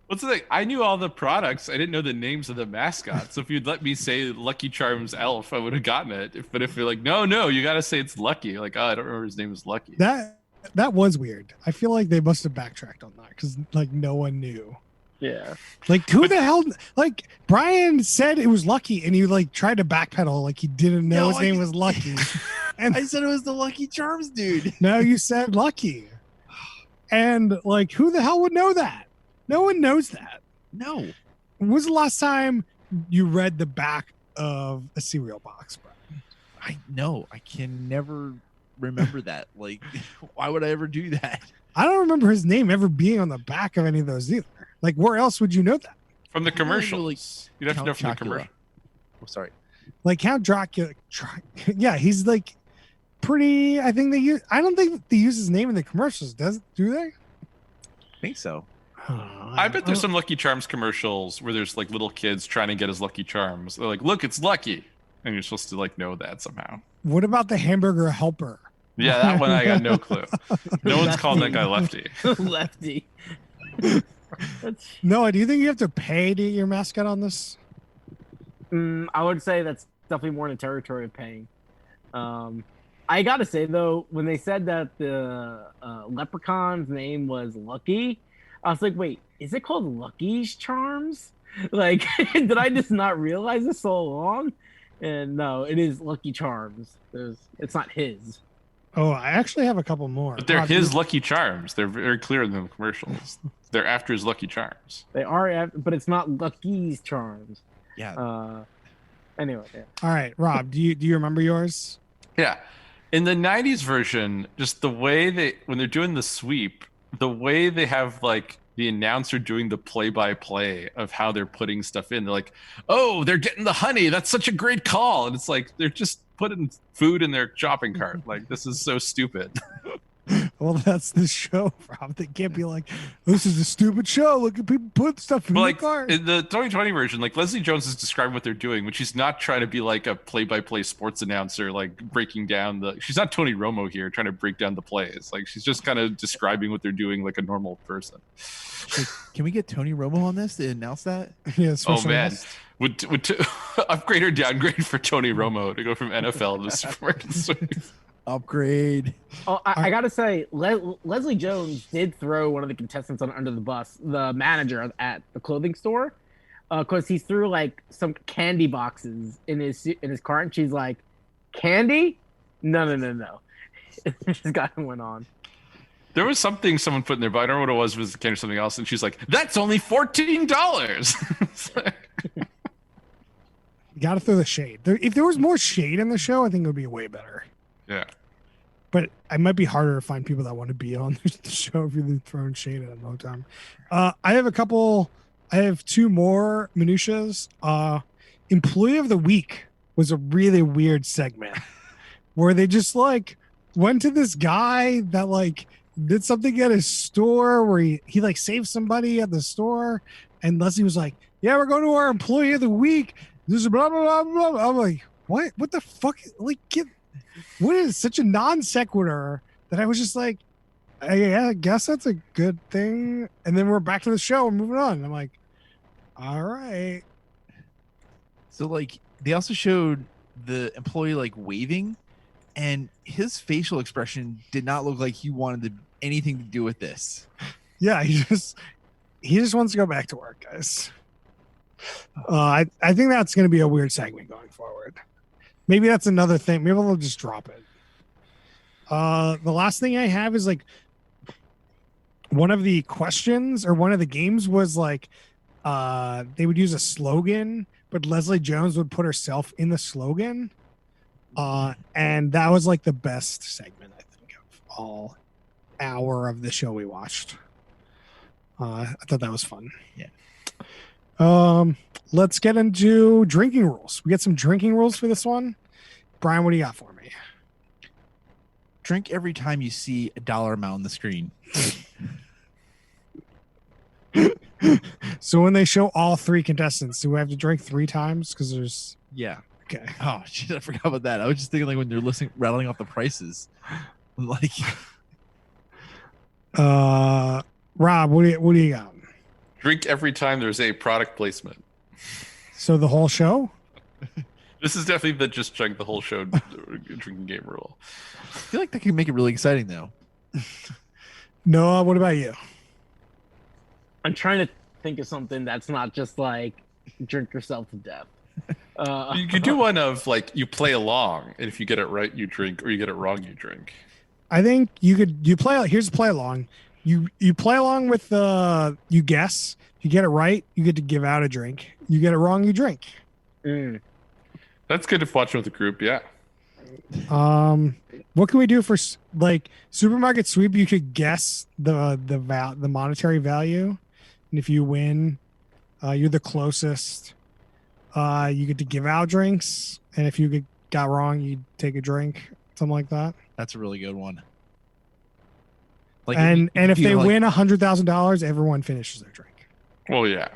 What's the thing? I knew all the products. I didn't know the names of the mascots. So if you'd let me say Lucky Charms elf, I would have gotten it. But if you're like, no, you got to say it's Lucky. Like, oh, I don't remember his name is Lucky. That was weird. I feel like they must have backtracked on that because like no one knew. Yeah. Like who the hell? Like Brian said it was Lucky, and he like tried to backpedal like he didn't know his name was Lucky. And I said it was the Lucky Charms dude. No, you said Lucky. And like who the hell would know that? No one knows that. No. When was the last time you read the back of a cereal box, Brian? I know. I can never remember that. Like, why would I ever do that? I don't remember his name ever being on the back of any of those either. Like, where else would you know that? From the I don't know, commercials. You'd have to know from the Count Chocula. commercial. Oh, sorry. Like Count Dracula. Yeah, he's like pretty. I think they use. I don't think they use his name in the commercials. Do they? I think so. I bet there's some Lucky Charms commercials where there's like little kids trying to get his Lucky Charms. They're like, look, it's Lucky. And you're supposed to like know that somehow. What about the Hamburger Helper? Yeah, that one I got no clue. No one's calling that guy Lefty. Lefty. No, do you think you have to pay to get your mascot on this? I would say that's definitely more in the territory of paying. I gotta say though, when they said that the leprechaun's name was Lucky, I was like, wait, is it called Lucky's Charms? Like, did I just not realize this so long? And no, it is Lucky Charms. It's not his. Oh, I actually have a couple more. But they're his Lucky Charms. They're very clear in the commercials. They're after his Lucky Charms. They are, but it's not Lucky's Charms. Yeah. Anyway, yeah. All right, Rob, do you remember yours? Yeah. In the 90s version, just the way when they're doing the sweep, the way they have like the announcer doing the play-by-play of how they're putting stuff in. They're like, oh, they're getting the honey. That's such a great call. And it's like, they're just putting food in their shopping cart. Like, this is so stupid. Well, that's the show, Rob. They can't be like, this is a stupid show. Look at people put stuff in the cart. In the 2020 version, like Leslie Jones is describing what they're doing, but she's not trying to be like a play-by-play sports announcer, like breaking down she's not Tony Romo here trying to break down the plays. Like, she's just kind of describing what they're doing like a normal person. Can we get Tony Romo on this to announce that? Yeah, oh man, would upgrade or downgrade for Tony Romo to go from NFL to Supermarket Sweep? Upgrade. Oh, I gotta say, Leslie Jones did throw one of the contestants under the bus, the manager at the clothing store, because he threw like some candy boxes in his cart, and she's like, "Candy? No." It just got went on. There was something someone put in there, but I don't know what it was candy or something else, and she's like, "That's only $14." You got to throw the shade. If there was more shade in the show, I think it would be way better. Yeah. But it might be harder to find people that want to be on the show if you're throwing shade at them all the time. I have two more minutiaes. Employee of the Week was a really weird segment where they just like went to this guy that like did something at his store where he like saved somebody at the store. And Leslie was like, yeah, we're going to our Employee of the Week. This is blah, blah, blah, blah. I'm like, what? What the fuck? Like, what is such a non sequitur that I was just like, Yeah, I guess that's a good thing. And then we're back to the show. We're moving on. I'm like, all right. So like they also showed the employee like waving, and his facial expression did not look like he wanted anything to do with this. Yeah, he just wants to go back to work, guys. I think that's going to be a weird segment going forward. Maybe that's another thing. Maybe they'll just drop it. The last thing I have is like one of the questions or one of the games was like they would use a slogan, but Leslie Jones would put herself in the slogan. And that was like the best segment, I think, of all hour of the show we watched. I thought that was fun. Yeah. Let's get into drinking rules. We get some drinking rules for this one. Brian, what do you got for me? Drink every time you see a dollar amount on the screen. So when they show all three contestants, do we have to drink 3 times? Because there's Yeah. okay. Oh shit, I forgot about that. I was just thinking like when they're rattling off the prices. Like Rob, what do you got? Drink every time there's a product placement. So the whole show? This is definitely the just chug the whole show drinking game rule. I feel like that could make it really exciting though. Noah, what about you? I'm trying to think of something that's not just like drink yourself to death. You could do one of like you play along, and if you get it right, you drink, or you get it wrong, you drink. I think you play. Here's a play along. You play along with you guess. You get it right, you get to give out a drink. You get it wrong, you drink. That's good if watching with a group. Yeah. What can we do for like supermarket sweep? You could guess the monetary value, and if you win, you're the closest. You get to give out drinks, and if you got wrong, you take a drink, something like that. That's a really good one. Like And if they win $100,000, everyone finishes their drink. Well, yeah.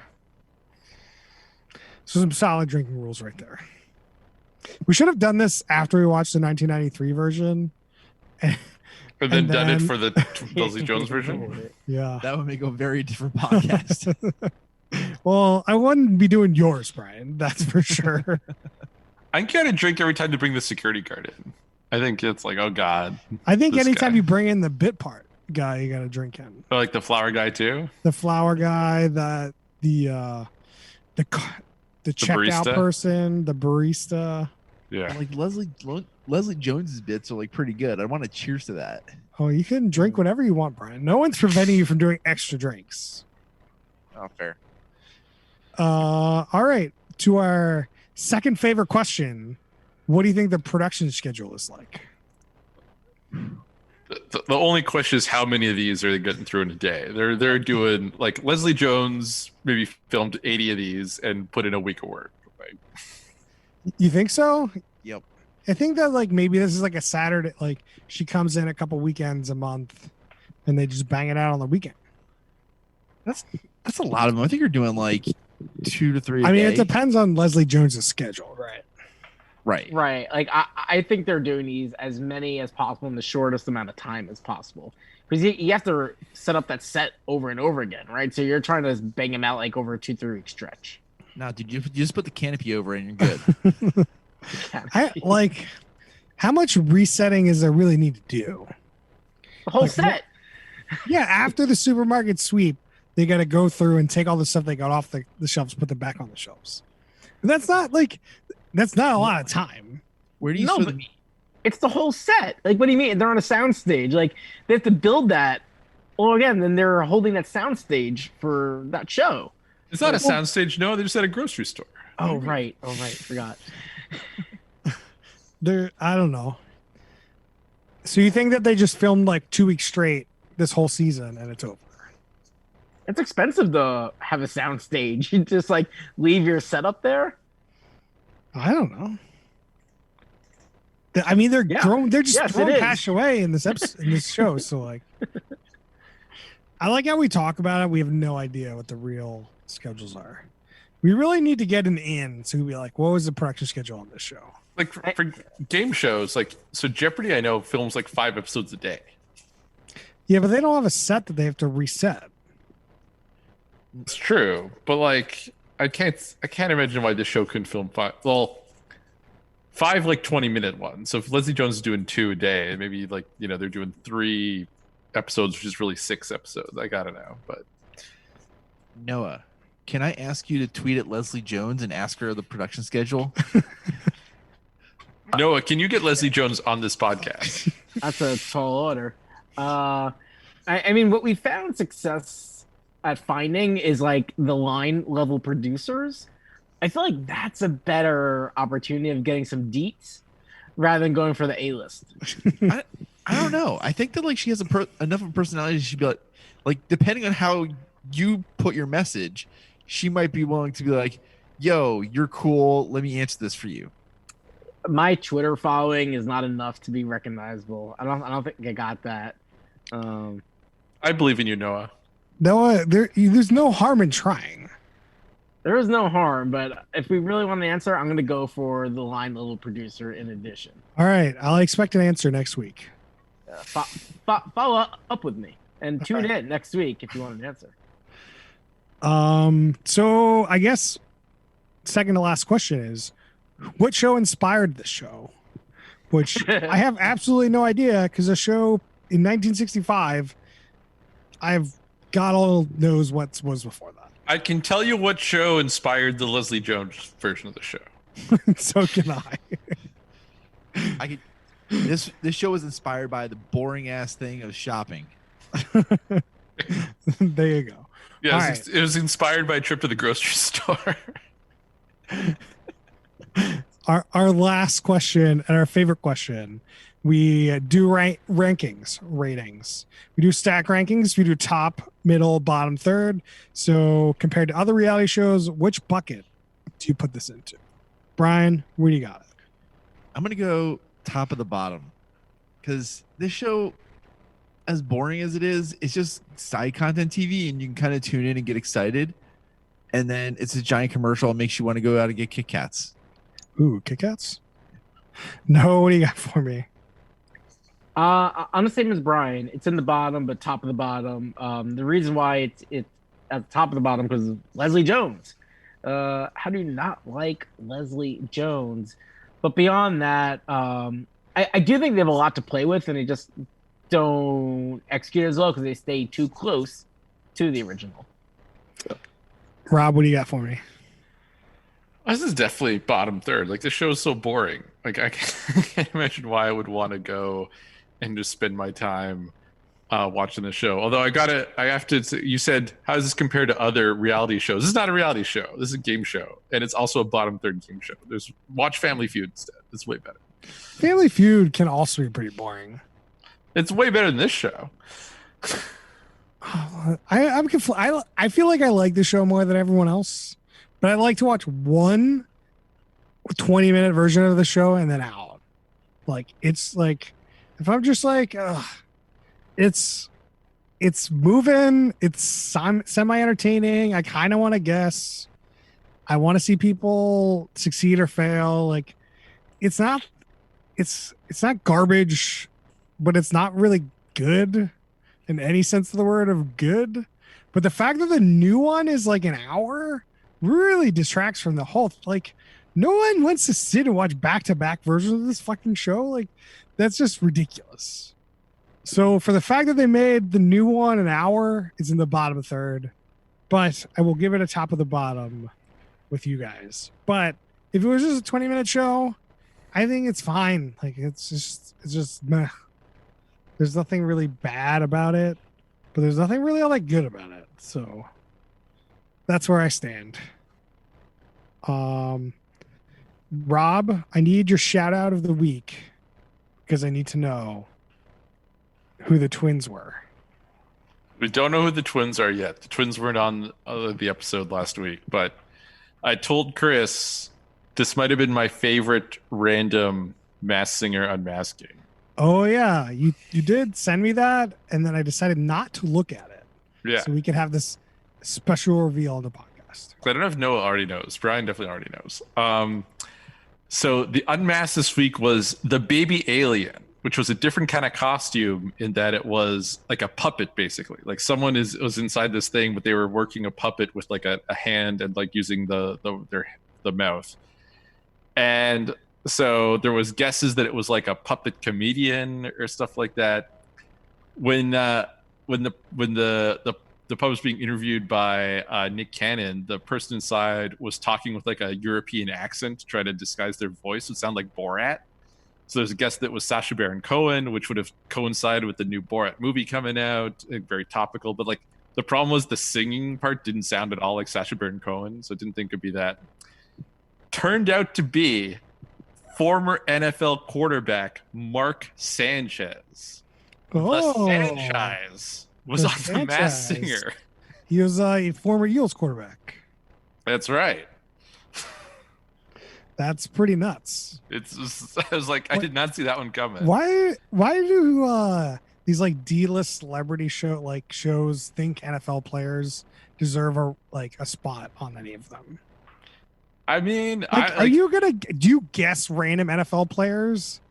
So some solid drinking rules right there. We should have done this after we watched the 1993 version. And then done it for the Leslie Jones version. Yeah. that would make a very different podcast. Well, I wouldn't be doing yours, Brian. That's for sure. I get a drink every time to bring the security guard in. I think it's like, oh god. I think This anytime guy. you bring in the bit part guy, you got to drink him. I like the flower guy too. The flower guy, the checkout barista? person, the barista. Yeah. Like Leslie Jones's bits are like pretty good. I want to cheers to that. Oh, you can drink whatever you want, Brian. No one's preventing you from doing extra drinks. Oh, fair. All right. To our second favorite question, what do you think the production schedule is like? The only question is how many of these are they getting through in a day? They're doing like Leslie Jones maybe filmed 80 of these and put in a week of work. Right? You think so? Yep. I think that like maybe this is like a Saturday, like she comes in a couple weekends a month and they just bang it out on the weekend. That's a lot of them. I think you're doing like 2 to 3 a I mean, day. it depends on Leslie Jones's schedule, right? Right. Right. Like I think they're doing these as many as possible in the shortest amount of time as possible. Because you have to set up that set over and over again, right? So you're trying to bang them out like over a 2-3 week stretch. No, dude, you just put the canopy over and you're good. I like how much resetting is there really need to do? The whole Like, set. Yeah, after the supermarket sweep, they got to go through and take all the stuff they got off the shelves, put them back on the shelves. And that's not a lot of time. Where do you No, store but the it's the whole set. Like, what do you mean? They're on a sound stage. Like, they have to build that. Well, again, then they're holding that sound stage for that show. It's not a soundstage. No, they're just at a grocery store. Oh, right. Forgot. I don't know. So you think that they just filmed like 2 weeks straight this whole season and it's over? It's expensive to have a sound stage. You just like leave your setup there. I don't know. I mean, they're Yeah. they're just Yes, it throwing is. cash away in this in this show. So like, I like how we talk about it. We have no idea what the real schedules are. We really need to get an in so we'd be like, what was the production schedule on this show? Like for game shows, like so Jeopardy, I know films like 5 episodes a day. Yeah, but they don't have a set that they have to reset. It's true, but like I can't imagine why this show couldn't film five like 20-minute ones. So if Leslie Jones is doing 2 a day, maybe like they're doing 3 episodes, which is really 6 episodes. I gotta know, but Noah, can I ask you to tweet at Leslie Jones and ask her the production schedule? Noah, can you get Leslie Jones on this podcast? That's a tall order. I mean, what we found success at finding is like the line level producers. I feel like that's a better opportunity of getting some deets rather than going for the A-list. I don't know. I think that like she has enough of a personality. She'd be like depending on how you put your message, she might be willing to be like, "Yo, you're cool. Let me answer this for you." My Twitter following is not enough to be recognizable. I don't think I got that. I believe in you, Noah. Noah, there's no harm in trying. There is no harm, but if we really want the answer, I'm going to go for the line level producer in addition. All right, I'll expect an answer next week. Follow up with me and tune in next week if you want an answer. So I guess second to last question is, what show inspired this show? Which I have absolutely no idea because the show in 1965, God all knows what was before that. I can tell you what show inspired the Leslie Jones version of the show. So can I. This show was inspired by the boring ass thing of shopping. There you go. Yeah, it was inspired by a trip to the grocery store. Our last question and our favorite question. We do ratings. We do stack rankings. We do top, middle, bottom, third. So compared to other reality shows, which bucket do you put this into? Brian, where do you got it? I'm gonna go top of the bottom because this show, as boring as it is, it's just side content TV, and you can kind of tune in and get excited. And then it's a giant commercial that makes you want to go out and get Kit Kats. Ooh, Kit Kats? No, what do you got for me? I'm the same as Brian. It's in the bottom, but top of the bottom. The reason why it's at the top of the bottom because of Leslie Jones. How do you not like Leslie Jones? But beyond that, I do think they have a lot to play with, and they just don't execute as well because they stay too close to the original. Rob, what do you got for me? This is definitely bottom third. Like, this show is so boring. Like, I can't imagine why I would want to go and just spend my time watching the show. Although I have to say, you said, how does this compare to other reality shows? This is not a reality show. This is a game show. And it's also a bottom third game show. Watch Family Feud instead. It's way better. Family Feud can also be pretty boring. It's way better than this show. I feel like I like the show more than everyone else, but I like to watch one 20-minute version of the show and then out. Like, it's like, if I'm just like, it's moving, it's semi-entertaining. I kind of want to guess. I want to see people succeed or fail. Like, it's not garbage, but it's not really good in any sense of the word of good. But the fact that the new one is like an hour really distracts from the whole, like, no one wants to sit and watch back-to-back versions of this fucking show. Like, that's just ridiculous. So for the fact that they made the new one an hour, is in the bottom third, but I will give it a top of the bottom with you guys. But if it was just a 20-minute show, I think it's fine. Like, it's just meh. There's nothing really bad about it, but there's nothing really all that good about it. So that's where I stand. Rob, I need your shout out of the week because I need to know who the twins were. We don't know who the twins are yet. The twins weren't on the episode last week, but I told Chris this might have been my favorite random Masked Singer unmasking. Oh yeah, you did send me that, and then I decided not to look at it. Yeah. So we could have this special reveal on the podcast. I don't know if Noah already knows. Brian definitely already knows. So the unmasked this week was the baby alien. which was a different kind of costume in that it was like a puppet, basically. Like someone was inside this thing, but they were working a puppet with like a hand and like using the mouth. And so there was guesses that it was like a puppet comedian or stuff like that. When the puppet was being interviewed by Nick Cannon, the person inside was talking with like a European accent to try to disguise their voice. It sounded like Borat. So there's a guess that was Sacha Baron Cohen, which would have coincided with the new Borat movie coming out. Very topical, but like the problem was the singing part didn't sound at all like Sacha Baron Cohen, so I didn't think it'd be that. Turned out to be former NFL quarterback Mark Sanchez. The Sanchez was on The Masked Singer. He was a former Eagles quarterback. That's right. That's pretty nuts. It's just, I was like, I did not see that one coming. Why do these like D-list celebrity shows think NFL players deserve a spot on any of them? I mean, do you guess random NFL players?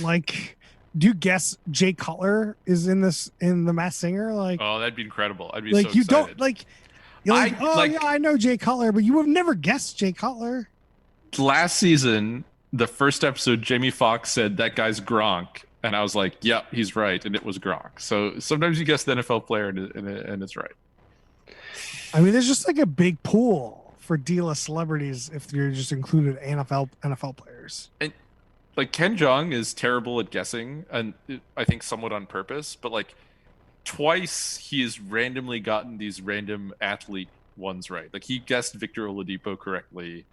Like, do you guess Jay Cutler is in The Masked Singer? Like, oh, that'd be incredible. I'd be like, so you excited. don't like. You're like, yeah, I know Jay Cutler, but you would have never guessed Jay Cutler. Last season, the first episode, Jamie Foxx said that guy's Gronk, and I was like, "Yep, he's right," and it was Gronk. So sometimes you guess the NFL player, and it's right. I mean, there's just like a big pool for D-list celebrities if you're just included NFL players. And like Ken Jeong is terrible at guessing, and I think somewhat on purpose. But like twice, he has randomly gotten these random athlete ones right. Like he guessed Victor Oladipo correctly.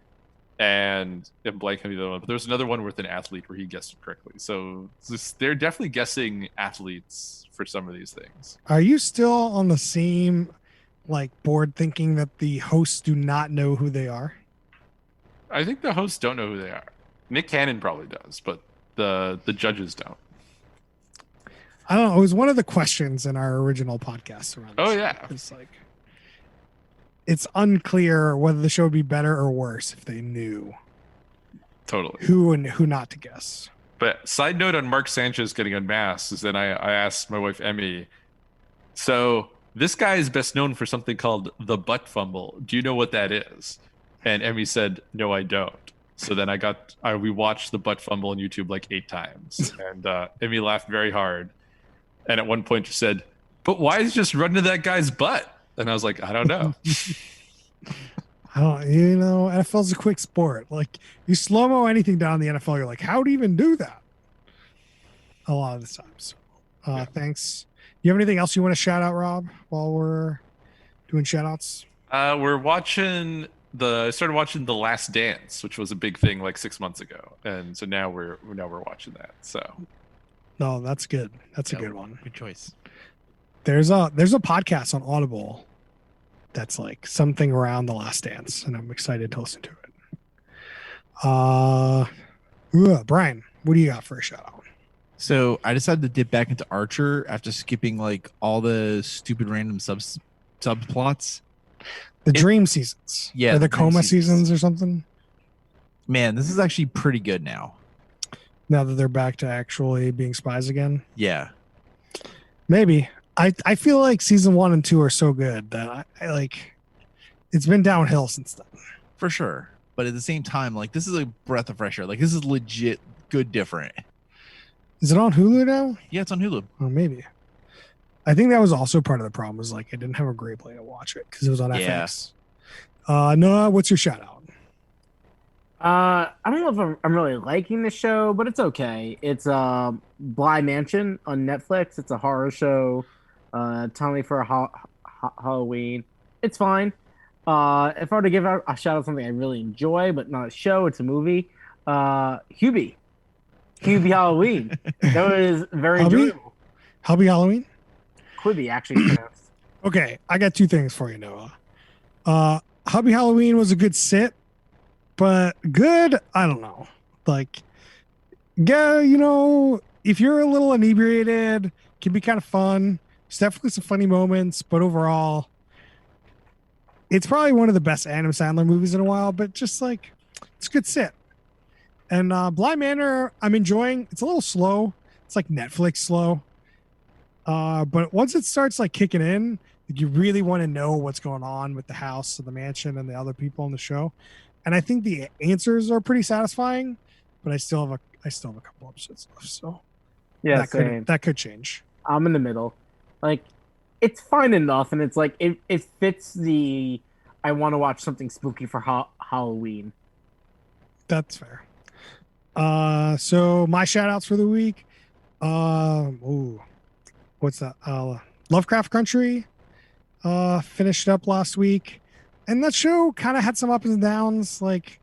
And I'm blanking on the other one, but there was another one with an athlete where he guessed it correctly. So they're definitely guessing athletes for some of these things. Are you still on the same board thinking that the hosts do not know who they are? I think the hosts don't know who they are. Nick Cannon probably does, but the judges don't. I don't know. It was one of the questions in our original podcast around this. Oh yeah. It's like, it's unclear whether the show would be better or worse if they knew totally who and who not to guess. But side note on Mark Sanchez getting unmasked is that I asked my wife Emmy, so this guy is best known for something called the butt fumble. Do you know what that is? And Emmy said, no, I don't. So then we watched the butt fumble on YouTube like 8 times. And Emmy laughed very hard. And at one point she said, but why is just run to that guy's butt? And I was like, I don't know. NFL's a quick sport. Like, you slow-mo anything down in the NFL, you're like, how do you even do that? A lot of the times. Yeah. Thanks. You have anything else you want to shout out, Rob, while we're doing shout outs? We're watching I started watching The Last Dance, which was a big thing like 6 months ago. And so now we're watching that. So no, that's good. That's a good one. Good choice. There's a podcast on Audible that's like something around The Last Dance, and I'm excited to listen to it. Brian, what do you got for a shout out? So I decided to dip back into Archer after skipping like all the stupid random subplots. The dream seasons. Yeah. Or the coma seasons or something. Man, this is actually pretty good now. Now that they're back to actually being spies again. Yeah. Maybe. I feel like season 1 and 2 are so good that I like it's been downhill since then. For sure. But at the same time, like this is a breath of fresh air. Like this is legit good different. Is it on Hulu now? Yeah, it's on Hulu. Oh, maybe. I think that was also part of the problem was like I didn't have a great way to watch it because it was on FX. Noah, what's your shout out? I don't know if I'm really liking the show, but it's okay. It's Bly Mansion on Netflix. It's a horror show. Timely for Halloween. It's fine. If I were to give out a shout out something I really enjoy, but not a show, it's a movie. Hubie Halloween. That was very enjoyable. Hubie Halloween? Quibi, actually pronounced. Okay, I got 2 things for you, Noah. Hubie Halloween was a good sit, but good, I don't know. Like, yeah, if you're a little inebriated, it can be kind of fun. There's definitely some funny moments, but overall, it's probably one of the best Adam Sandler movies in a while, but just like, it's a good sit. And Bly Manor, I'm enjoying. It's a little slow. it's like Netflix slow. But once it starts like kicking in, like, you really want to know what's going on with the house and the mansion and the other people in the show. And I think the answers are pretty satisfying, but I still have a couple episodes left. So Yeah, that could change. I'm in the middle. Like, it's fine enough, and it's like it fits the I want to watch something spooky for Halloween. That's fair. So my shout outs for the week. What's that? Lovecraft Country. Finished up last week. And that show kind of had some ups and downs. Like,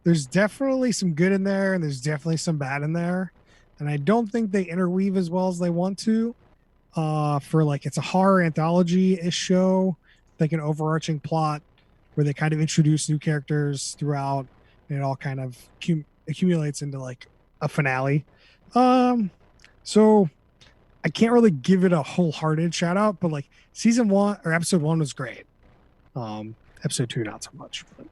there's definitely some good in there, and there's definitely some bad in there. And I don't think they interweave as well as they want to. For like, it's a horror anthology-ish show, like an overarching plot where they kind of introduce new characters throughout, and it all kind of accumulates into like a finale. So I can't really give it a wholehearted shout out, but like season 1 or episode 1 was great. Episode 2 not so much. But,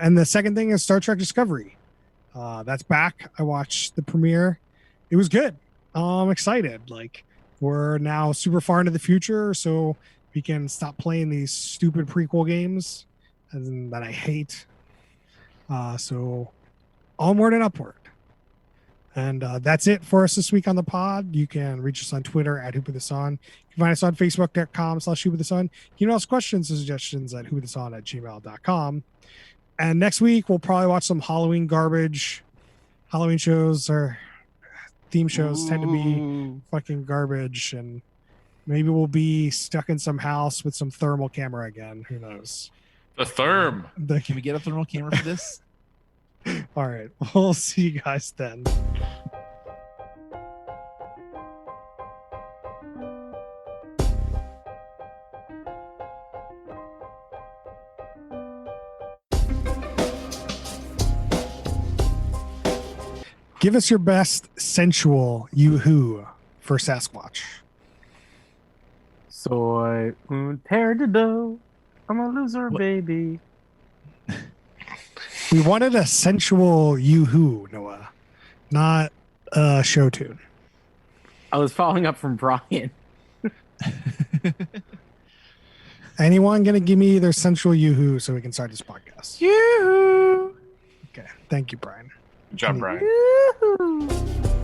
and the second thing is Star Trek Discovery. That's back. I watched the premiere. It was good. I'm excited. Like, we're now super far into the future, so we can stop playing these stupid prequel games that I hate. So onward and upward. And that's it for us this week on the pod. You can reach us on Twitter at @HoopWithTheSun. You can find us on Facebook.com/HoopWithTheSun. You can ask questions and suggestions at whowiththesun@gmail.com. And next week, we'll probably watch some Halloween garbage. Halloween shows or theme shows tend to be fucking garbage. And maybe we'll be stuck in some house with some thermal camera again. Who knows? The Therm. Can we get a thermal camera for this? All right. We'll see you guys then. Give us your best sensual yoo-hoo for Sasquatch. Soy un perdido. I'm a loser, baby. We wanted a sensual yoo-hoo, Noah, not a show tune. I was following up from Brian. Anyone gonna give me their sensual yoo-hoo so we can start this podcast? Yoo-hoo. Okay. Thank you, Brian. Good job, Brian. Yoo-hoo.